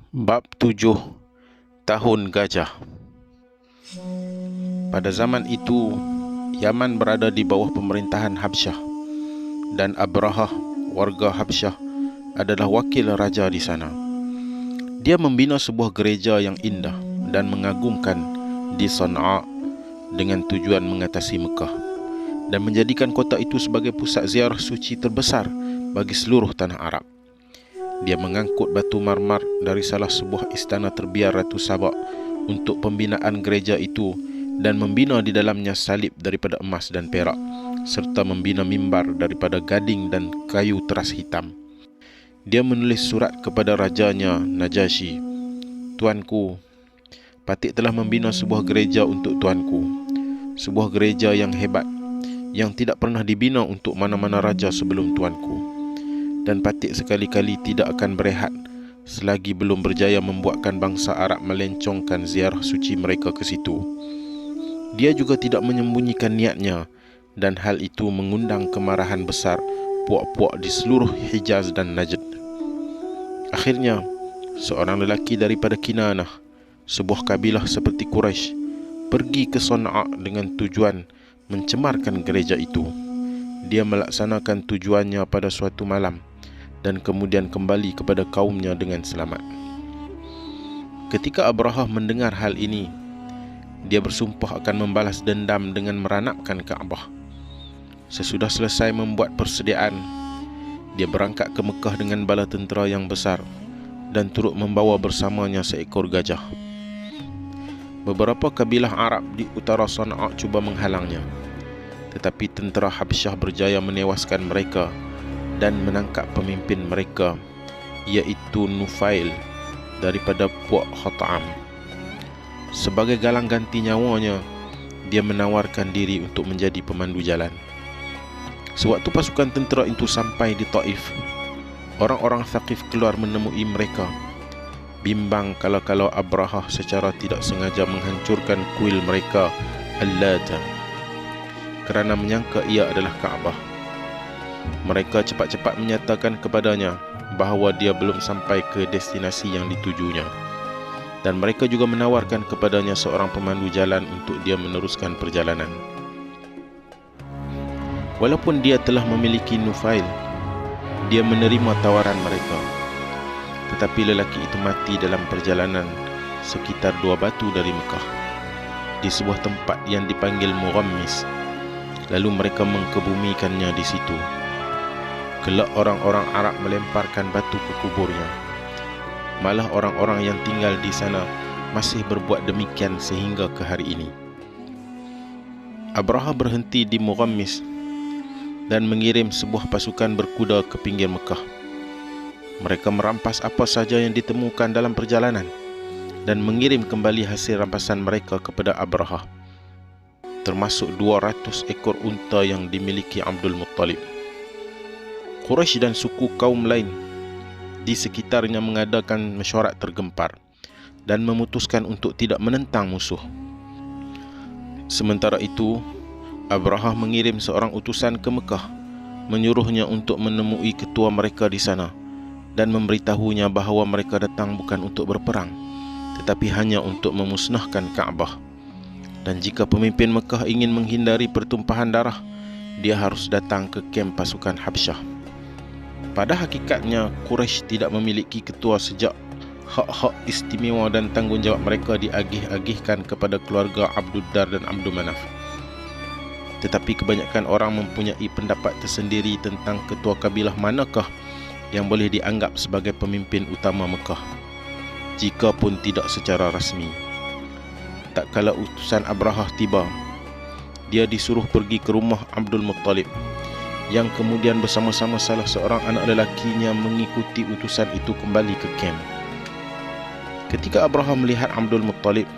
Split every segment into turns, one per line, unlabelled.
Bab 7. Tahun Gajah. Pada zaman itu, Yaman berada di bawah pemerintahan Habsyah, dan Abrahah, warga Habsyah, adalah wakil raja di sana. Dia membina sebuah gereja yang indah dan mengagumkan di Sana'a dengan tujuan mengatasi Mekah, dan menjadikan kota itu sebagai pusat ziarah suci terbesar bagi seluruh tanah Arab. Dia mengangkut batu marmar dari salah sebuah istana terbiar Ratu Sabak untuk pembinaan gereja itu dan membina di dalamnya salib daripada emas dan perak, serta membina mimbar daripada gading dan kayu teras hitam. Dia menulis surat kepada rajanya Najasyi, "Tuanku, Patik telah membina sebuah gereja untuk tuanku, sebuah gereja yang hebat, yang tidak pernah dibina untuk mana-mana raja sebelum tuanku. Dan Patik sekali-kali tidak akan berehat selagi belum berjaya membuatkan bangsa Arab melencongkan ziarah suci mereka ke situ." Dia juga tidak menyembunyikan niatnya, dan hal itu mengundang kemarahan besar puak-puak di seluruh Hijaz dan Najd. Akhirnya, seorang lelaki daripada Kinanah, sebuah kabilah seperti Quraisy, pergi ke Sana'a dengan tujuan mencemarkan gereja itu. Dia melaksanakan tujuannya pada suatu malam dan kemudian kembali kepada kaumnya dengan selamat. Ketika Abrahah mendengar hal ini, dia bersumpah akan membalas dendam dengan meranapkan Kaabah. Sesudah selesai membuat persediaan, dia berangkat ke Mekah dengan bala tentera yang besar dan turut membawa bersamanya seekor gajah. Beberapa kabilah Arab di utara Sana'a cuba menghalangnya, tetapi tentera Habsyah berjaya menewaskan mereka dan menangkap pemimpin mereka, iaitu Nufail daripada Puak Khata'am. Sebagai galang ganti nyawanya, dia menawarkan diri untuk menjadi pemandu jalan. Sewaktu pasukan tentera itu sampai di Taif, orang-orang Thaqif keluar menemui mereka, bimbang kalau Abrahah secara tidak sengaja menghancurkan kuil mereka Al-Lata, kerana menyangka ia adalah Kaabah. Mereka cepat-cepat menyatakan kepadanya bahawa dia belum sampai ke destinasi yang ditujunya, dan mereka juga menawarkan kepadanya seorang pemandu jalan untuk dia meneruskan perjalanan. Walaupun dia telah memiliki Nufail, dia menerima tawaran mereka, tetapi lelaki itu mati dalam perjalanan sekitar 2 batu dari Mekah, di sebuah tempat yang dipanggil Mughammis. Lalu mereka mengkebumikannya di situ. Kelak orang-orang Arab melemparkan batu ke kuburnya. Malah orang-orang yang tinggal di sana masih berbuat demikian sehingga ke hari ini. Abrahah berhenti di Mughammis dan mengirim sebuah pasukan berkuda ke pinggir Mekah. Mereka merampas apa saja yang ditemukan dalam perjalanan dan mengirim kembali hasil rampasan mereka kepada Abrahah, termasuk 200 ekor unta yang dimiliki Abdul Muttalib. Quraisy dan suku kaum lain di sekitarnya mengadakan mesyuarat tergempar dan memutuskan untuk tidak menentang musuh. Sementara itu, Abrahah mengirim seorang utusan ke Mekah, menyuruhnya untuk menemui ketua mereka di sana dan memberitahunya bahawa mereka datang bukan untuk berperang, tetapi hanya untuk memusnahkan Kaabah. Dan jika pemimpin Mekah ingin menghindari pertumpahan darah, dia harus datang ke kem pasukan Habsyah. Pada hakikatnya, Quraisy tidak memiliki ketua sejak hak-hak istimewa dan tanggungjawab mereka diagih-agihkan kepada keluarga Abdul Dar dan Abdul Manaf. Tetapi kebanyakan orang mempunyai pendapat tersendiri tentang ketua kabilah manakah yang boleh dianggap sebagai pemimpin utama Mekah, jika pun tidak secara rasmi. Tak kala utusan Abrahah tiba, dia disuruh pergi ke rumah Abdul Muttalib, yang kemudian bersama-sama salah seorang anak lelakinya mengikuti utusan itu kembali ke kem. Ketika Abrahah melihat Abdul Muttalib,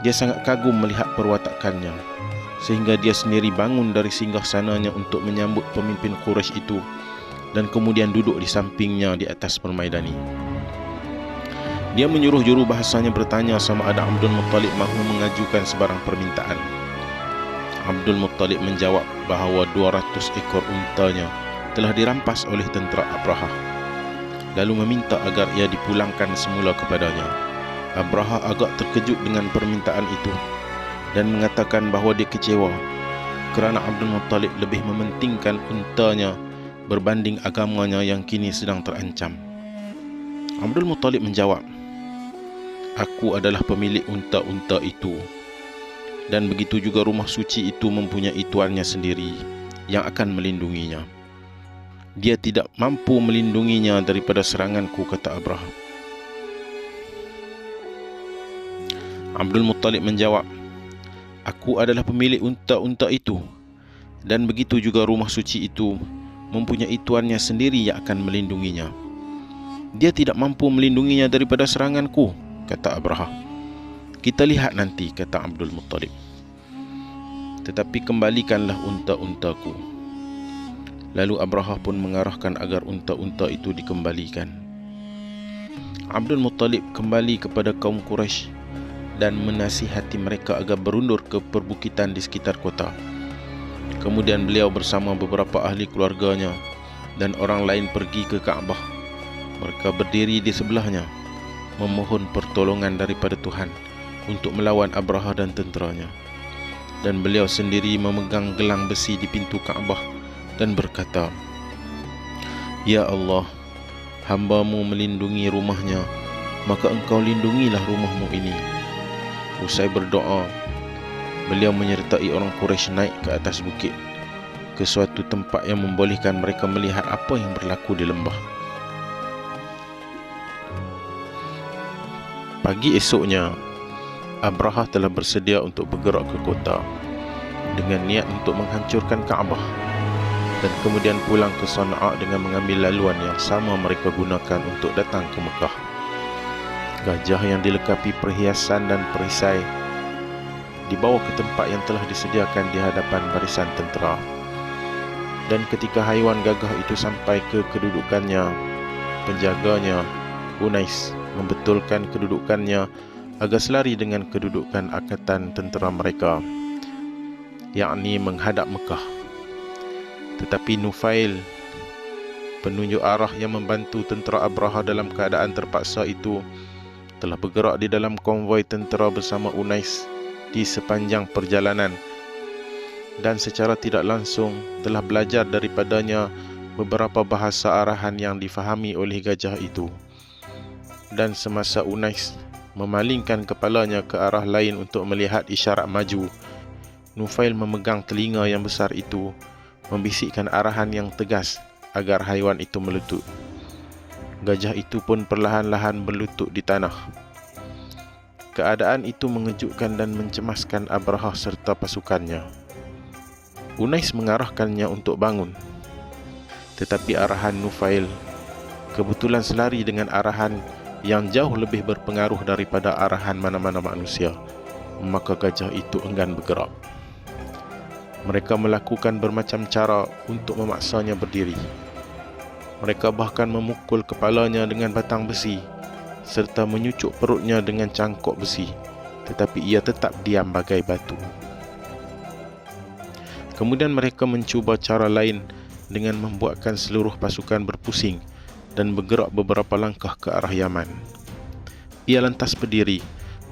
dia sangat kagum melihat perwatakannya, sehingga dia sendiri bangun dari singgahsananya untuk menyambut pemimpin Quraisy itu dan kemudian duduk di sampingnya di atas permaidani. Dia menyuruh juru bahasanya bertanya sama ada Abdul Muttalib mahu mengajukan sebarang permintaan. Abdul Muttalib menjawab bahawa 200 ekor untanya telah dirampas oleh tentera Abrahah. lalu meminta agar ia dipulangkan semula kepadanya. Abraha agak terkejut dengan permintaan itu dan mengatakan bahawa dia kecewa kerana Abdul Muttalib lebih mementingkan untanya berbanding agamanya yang kini sedang terancam. Abdul Muttalib menjawab, "Aku adalah pemilik unta-unta itu, dan begitu juga rumah suci itu mempunyai tuannya sendiri yang akan melindunginya. Dia tidak mampu melindunginya daripada seranganku," kata Abraha. Abdul Muttalib menjawab, "Aku adalah pemilik unta-unta itu, dan begitu juga rumah suci itu mempunyai tuannya sendiri yang akan melindunginya. Dia tidak mampu melindunginya daripada seranganku," kata Abraha. "Kita lihat nanti," kata Abdul Muttalib. "Tetapi kembalikanlah unta-untaku." Lalu Abraha pun mengarahkan agar unta-unta itu dikembalikan. Abdul Muttalib kembali kepada kaum Quraisy dan menasihati mereka agar berundur ke perbukitan di sekitar kota. Kemudian beliau bersama beberapa ahli keluarganya dan orang lain pergi ke Kaabah. Mereka berdiri di sebelahnya, memohon pertolongan daripada Tuhan untuk melawan Abraha dan tenteranya. Dan beliau sendiri memegang gelang besi di pintu Kaabah dan berkata, "Ya Allah, hamba-Mu melindungi rumahnya, maka Engkau lindungilah rumahmu ini." Usai berdoa, beliau menyertai orang Quraisy naik ke atas bukit, ke suatu tempat yang membolehkan mereka melihat apa yang berlaku di lembah. Pagi esoknya, Abraha telah bersedia untuk bergerak ke kota dengan niat untuk menghancurkan Kaabah dan kemudian pulang ke Sana'a dengan mengambil laluan yang sama mereka gunakan untuk datang ke Mekah. Gajah yang dilengkapi perhiasan dan perisai dibawa ke tempat yang telah disediakan di hadapan barisan tentera. Dan ketika haiwan gagah itu sampai ke kedudukannya, penjaganya, Unais, membetulkan kedudukannya agar selari dengan kedudukan angkatan tentera mereka, yakni menghadap Mekah. Tetapi Nufail, penunjuk arah yang membantu tentera Abraha dalam keadaan terpaksa itu, telah bergerak di dalam konvoi tentera bersama Unais di sepanjang perjalanan dan secara tidak langsung telah belajar daripadanya beberapa bahasa arahan yang difahami oleh gajah itu. Dan semasa Unais memalingkan kepalanya ke arah lain untuk melihat isyarat maju, Nufail memegang telinga yang besar itu, membisikkan arahan yang tegas agar haiwan itu melutut. Gajah itu pun perlahan-lahan berlutut di tanah. Keadaan itu mengejutkan dan mencemaskan Abraha serta pasukannya. Unais mengarahkannya untuk bangun, tetapi arahan Nufail kebetulan selari dengan arahan yang jauh lebih berpengaruh daripada arahan mana-mana manusia. Maka gajah itu enggan bergerak. Mereka melakukan bermacam cara untuk memaksanya berdiri. Mereka bahkan memukul kepalanya dengan batang besi serta menyucuk perutnya dengan cangkok besi, tetapi ia tetap diam bagai batu. Kemudian mereka mencuba cara lain dengan membuatkan seluruh pasukan berpusing dan bergerak beberapa langkah ke arah Yaman. Ia lantas berdiri,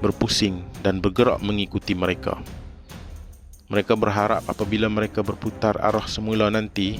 berpusing dan bergerak mengikuti mereka. Mereka berharap apabila mereka berputar arah semula nanti,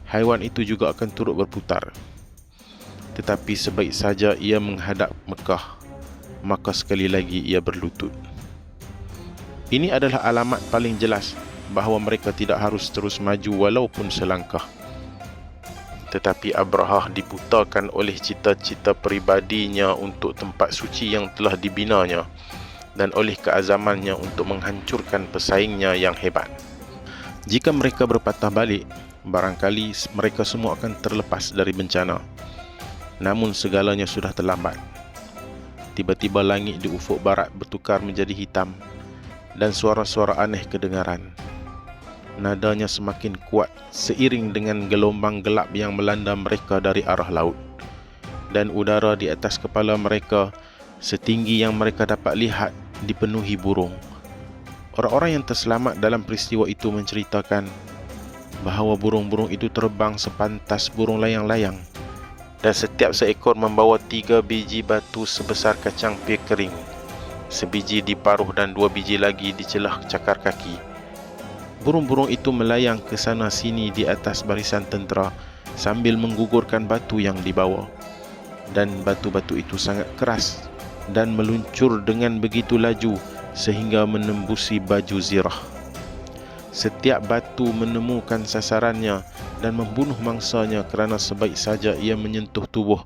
haiwan itu juga akan turut berputar. Tetapi sebaik saja ia menghadap Mekah, maka sekali lagi ia berlutut. Ini adalah alamat paling jelas bahawa mereka tidak harus terus maju walaupun selangkah. Tetapi Abraha dibutakan oleh cita-cita peribadinya untuk tempat suci yang telah dibinanya dan oleh keazamannya untuk menghancurkan pesaingnya yang hebat. Jika mereka berpatah balik, barangkali mereka semua akan terlepas dari bencana. Namun segalanya sudah terlambat. Tiba-tiba langit di ufuk barat bertukar menjadi hitam dan suara-suara aneh kedengaran. Nadanya semakin kuat seiring dengan gelombang gelap yang melanda mereka dari arah laut. Dan udara di atas kepala mereka setinggi yang mereka dapat lihat dipenuhi burung. Orang-orang yang terselamat dalam peristiwa itu menceritakan bahawa burung-burung itu terbang sepantas burung layang-layang dan setiap seekor membawa 3 biji batu sebesar kacang pie kering, sebiji di paruh dan 2 biji lagi di celah cakar kaki. Burung-burung itu melayang ke sana sini di atas barisan tentera sambil menggugurkan batu yang dibawa. Dan batu-batu itu sangat keras dan meluncur dengan begitu laju sehingga menembusi baju Zirah. Setiap batu menemukan sasarannya dan membunuh mangsanya kerana sebaik saja ia menyentuh tubuh.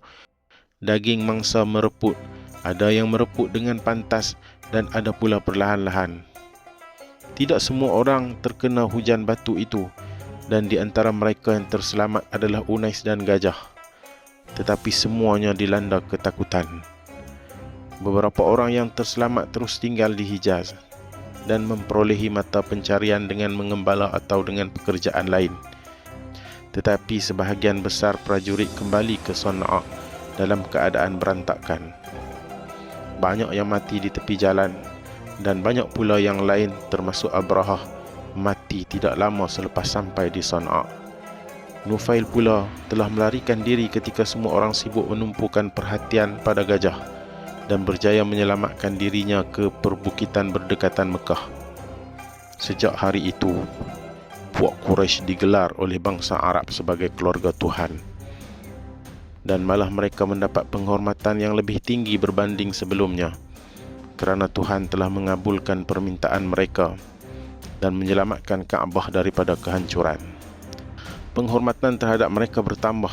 Daging mangsa mereput, ada yang mereput dengan pantas dan ada pula perlahan-lahan. Tidak semua orang terkena hujan batu itu, dan di antara mereka yang terselamat adalah Unais dan gajah. Tetapi semuanya dilanda ketakutan. Beberapa orang yang terselamat terus tinggal di Hijaz dan memperolehi mata pencarian dengan mengembala atau dengan pekerjaan lain. Tetapi sebahagian besar prajurit kembali ke Sana'a dalam keadaan berantakan. Banyak yang mati di tepi jalan dan banyak pula yang lain termasuk Abrahah mati tidak lama selepas sampai di Sana'a. Nufail pula telah melarikan diri ketika semua orang sibuk menumpukan perhatian pada gajah dan berjaya menyelamatkan dirinya ke perbukitan berdekatan Mekah. Sejak hari itu, puak Quraisy digelar oleh bangsa Arab sebagai keluarga Tuhan, dan malah mereka mendapat penghormatan yang lebih tinggi berbanding sebelumnya kerana Tuhan telah mengabulkan permintaan mereka dan menyelamatkan Kaabah daripada kehancuran. Penghormatan terhadap mereka bertambah,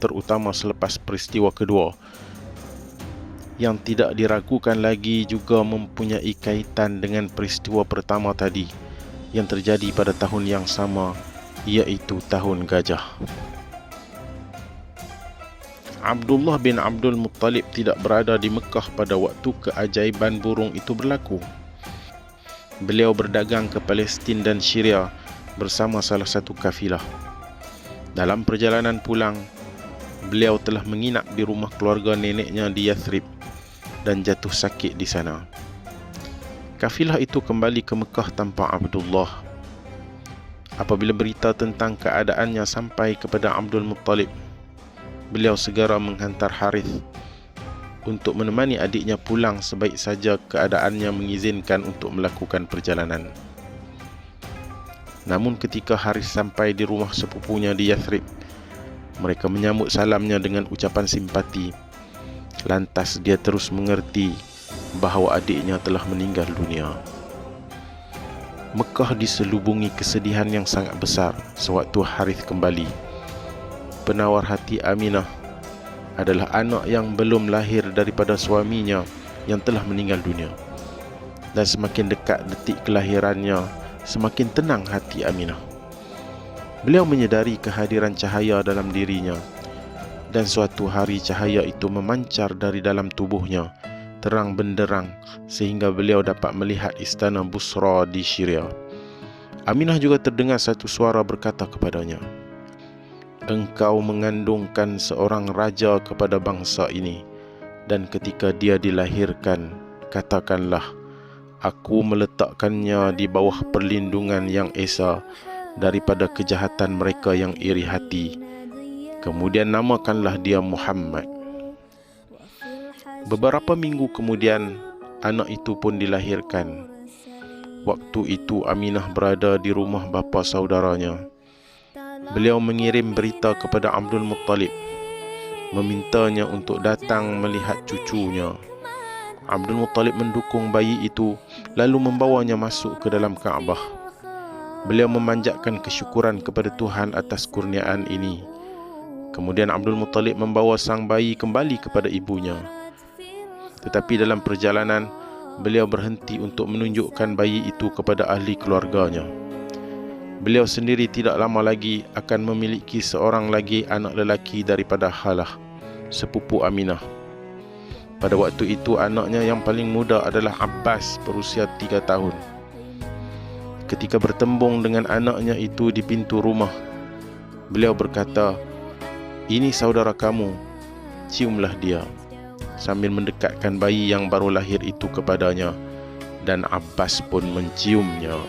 terutama selepas peristiwa kedua yang tidak diragukan lagi juga mempunyai kaitan dengan peristiwa pertama tadi yang terjadi pada tahun yang sama, iaitu tahun gajah. Abdullah bin Abdul Muttalib tidak berada di Mekah pada waktu keajaiban burung itu berlaku. Beliau berdagang ke Palestin dan Syria bersama salah satu kafilah. Dalam perjalanan pulang, beliau telah menginap di rumah keluarga neneknya di Yathrib dan jatuh sakit di sana. Kafilah itu kembali ke Mekah tanpa Abdullah. Apabila berita tentang keadaannya sampai kepada Abdul Muttalib, beliau segera menghantar Harith untuk menemani adiknya pulang sebaik saja keadaannya mengizinkan untuk melakukan perjalanan. Namun ketika Harith sampai di rumah sepupunya di Yathrib, mereka menyambut salamnya dengan ucapan simpati. Lantas dia terus mengerti bahawa adiknya telah meninggal dunia. Mekah diselubungi kesedihan yang sangat besar sewaktu Harith kembali. Penawar hati Aminah adalah anak yang belum lahir daripada suaminya yang telah meninggal dunia. Dan semakin dekat detik kelahirannya, semakin tenang hati Aminah. Beliau menyedari kehadiran cahaya dalam dirinya, dan suatu hari cahaya itu memancar dari dalam tubuhnya, terang benderang, sehingga beliau dapat melihat istana Busra di Syria. Aminah juga terdengar satu suara berkata kepadanya, "Engkau mengandungkan seorang raja kepada bangsa ini, dan ketika dia dilahirkan, katakanlah, aku meletakkannya di bawah perlindungan yang esa daripada kejahatan mereka yang iri hati. Kemudian namakanlah dia Muhammad." Beberapa minggu kemudian, anak itu pun dilahirkan. Waktu itu Aminah berada di rumah bapa saudaranya. Beliau mengirim berita kepada Abdul Muttalib, memintanya untuk datang melihat cucunya. Abdul Muttalib mendukung bayi itu, lalu membawanya masuk ke dalam Kaabah. Beliau memanjatkan kesyukuran kepada Tuhan atas kurniaan ini. Kemudian Abdul Muttalib membawa sang bayi kembali kepada ibunya. Tetapi dalam perjalanan, beliau berhenti untuk menunjukkan bayi itu kepada ahli keluarganya. Beliau sendiri tidak lama lagi akan memiliki seorang lagi anak lelaki daripada Halah, sepupu Aminah. Pada waktu itu anaknya yang paling muda adalah Abbas, berusia 3 tahun. Ketika bertembung dengan anaknya itu di pintu rumah, beliau berkata, "Ini saudara kamu, ciumlah dia," sambil mendekatkan bayi yang baru lahir itu kepadanya, dan Abbas pun menciumnya.